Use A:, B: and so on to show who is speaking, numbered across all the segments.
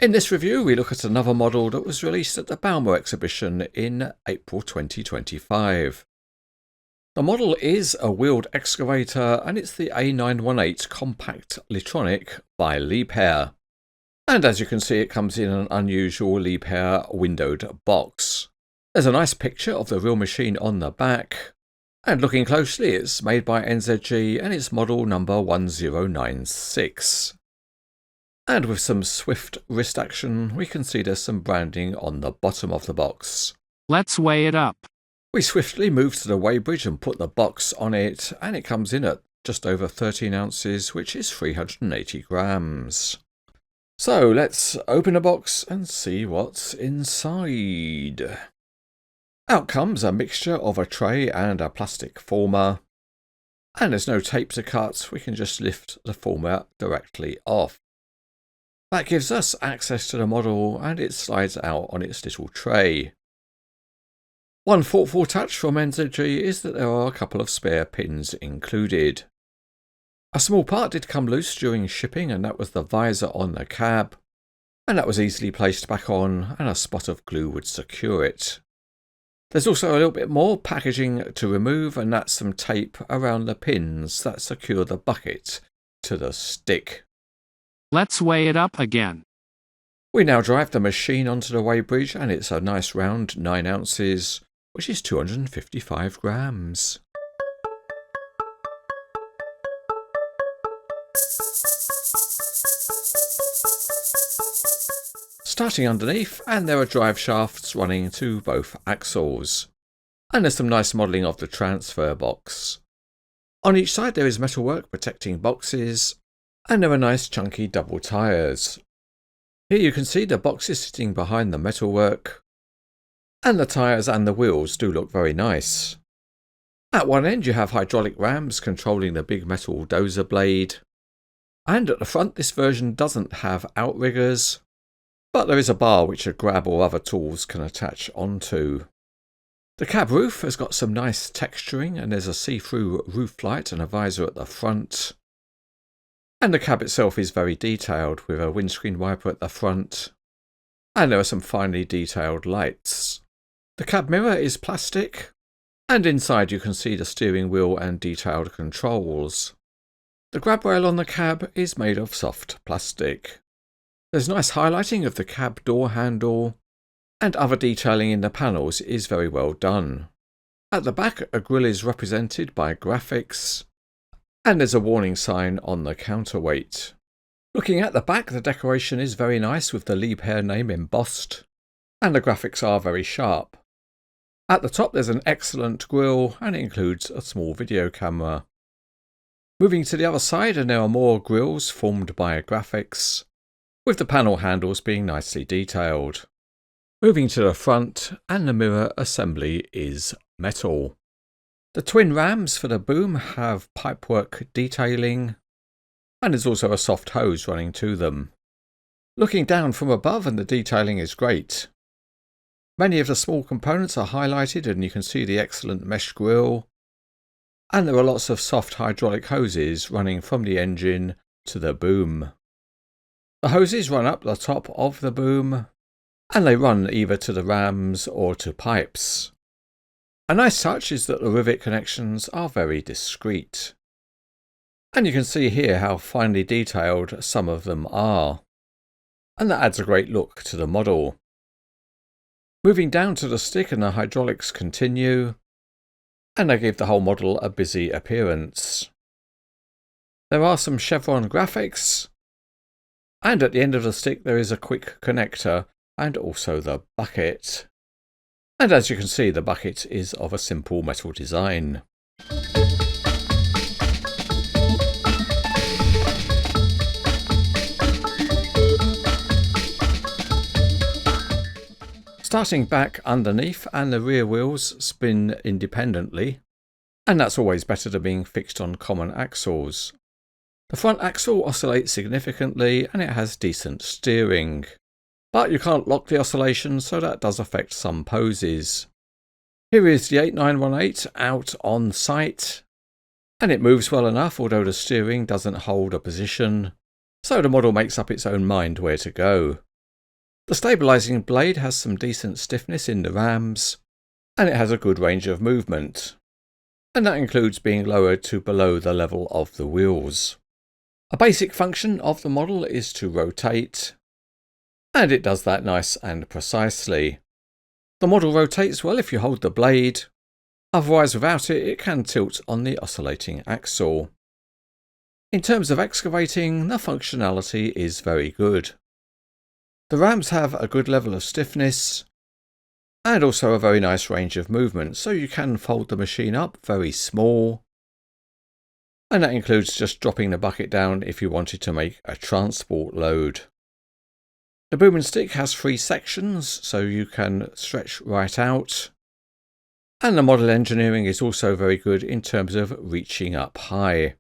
A: In this review, we look at another model that was released at the Balmer exhibition in April 2025. The model is a wheeled excavator, and it's the A918 Compact Litronic by Liebherr. And as you can see, it comes in an unusual Liebherr windowed box. There's a nice picture of the real machine on the back, and looking closely, it's made by NZG and it's model number 1096. And with some swift wrist action, we can see there's some branding on the bottom of the box.
B: Let's weigh it up.
A: We swiftly move to the weighbridge and put the box on it, and it comes in at just over 13 ounces, which is 380 grams. So let's open the box and see what's inside. Out comes a mixture of a tray and a plastic former. And there's no tape to cut, we can just lift the former directly off. That gives us access to the model, and it slides out on its little tray. One thoughtful touch from NZG is that there are a couple of spare pins included. A small part did come loose during shipping, and that was the visor on the cab, and that was easily placed back on, and a spot of glue would secure it. There's also a little bit more packaging to remove, and that's some tape around the pins that secure the bucket to the stick.
B: Let's weigh it up again.
A: We now drive the machine onto the weighbridge, and it's a nice round 9 ounces, which is 255 grams. Starting underneath, and there are drive shafts running to both axles. And there's some nice modelling of the transfer box. On each side there is metalwork protecting boxes, and there are nice chunky double tyres. Here you can see the boxes sitting behind the metalwork, and the tyres and the wheels do look very nice. At one end you have hydraulic rams controlling the big metal dozer blade, and at the front this version doesn't have outriggers, but there is a bar which a grab or other tools can attach onto. The cab roof has got some nice texturing, and there's a see-through roof light and a visor at the front. And the cab itself is very detailed, with a windscreen wiper at the front, and there are some finely detailed lights. The cab mirror is plastic, and inside you can see the steering wheel and detailed controls. The grab rail on the cab is made of soft plastic. There's nice highlighting of the cab door handle, and other detailing in the panels is very well done. At the back, a grille is represented by graphics, and there's a warning sign on the counterweight. Looking at the back, the decoration is very nice with the Liebherr name embossed, and the graphics are very sharp. At the top there's an excellent grille, and it includes a small video camera. Moving to the other side, and there are more grilles formed by graphics, with the panel handles being nicely detailed. Moving to the front, and the mirror assembly is metal. The twin rams for the boom have pipework detailing, and there's also a soft hose running to them. Looking down from above, and the detailing is great. Many of the small components are highlighted, and you can see the excellent mesh grille, and there are lots of soft hydraulic hoses running from the engine to the boom. The hoses run up the top of the boom, and they run either to the rams or to pipes. A nice touch is that the rivet connections are very discreet. And you can see here how finely detailed some of them are. And that adds a great look to the model. Moving down to the stick, and the hydraulics continue, and they give the whole model a busy appearance. There are some chevron graphics, and at the end of the stick there is a quick connector and also the bucket. And as you can see, the bucket is of a simple metal design. Starting back underneath, and the rear wheels spin independently, and that's always better than being fixed on common axles. The front axle oscillates significantly and it has decent steering, but you can't lock the oscillation, so that does affect some poses. Here is the 8918 out on site, and it moves well enough, although the steering doesn't hold a position, so the model makes up its own mind where to go. The stabilising blade has some decent stiffness in the rams, and it has a good range of movement, and that includes being lowered to below the level of the wheels. A basic function of the model is to rotate, and it does that nice and precisely. The model rotates well if you hold the blade, otherwise without it, it can tilt on the oscillating axle. In terms of excavating, the functionality is very good. The rams have a good level of stiffness, and also a very nice range of movement, so you can fold the machine up very small, and that includes just dropping the bucket down if you wanted to make a transport load. The boom and stick has 3 sections, so you can stretch right out, and the model engineering is also very good in terms of reaching up high,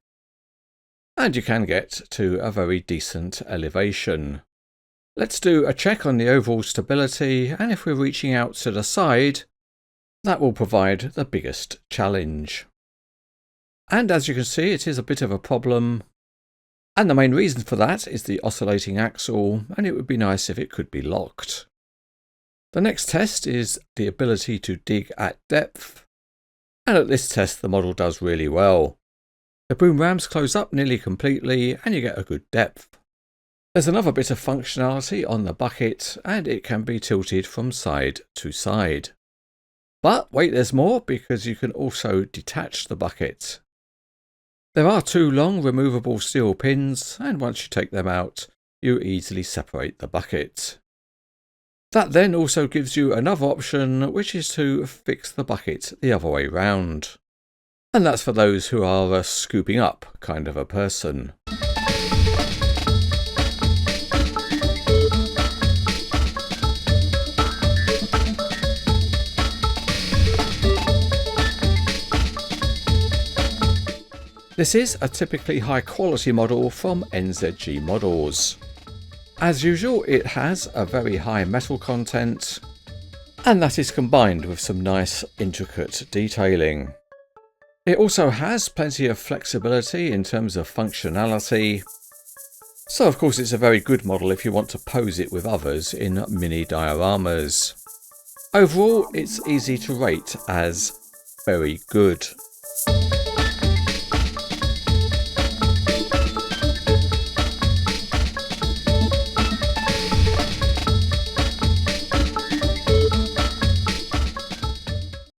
A: and you can get to a very decent elevation. Let's do a check on the overall stability, and if we're reaching out to the side, that will provide the biggest challenge. And as you can see, it is a bit of a problem, and the main reason for that is the oscillating axle, and it would be nice if it could be locked. The next test is the ability to dig at depth, and at this test the model does really well. The boom rams close up nearly completely and you get a good depth. There's another bit of functionality on the bucket, and it can be tilted from side to side. But wait, there's more, because you can also detach the bucket. There are 2 long removable steel pins, and once you take them out, you easily separate the bucket. That then also gives you another option, which is to fix the bucket the other way round. And that's for those who are a scooping up kind of a person. This is a typically high quality model from NZG Models. As usual, it has a very high metal content, and that is combined with some nice intricate detailing. It also has plenty of flexibility in terms of functionality, so of course it's a very good model if you want to pose it with others in mini dioramas. Overall, it's easy to rate as very good.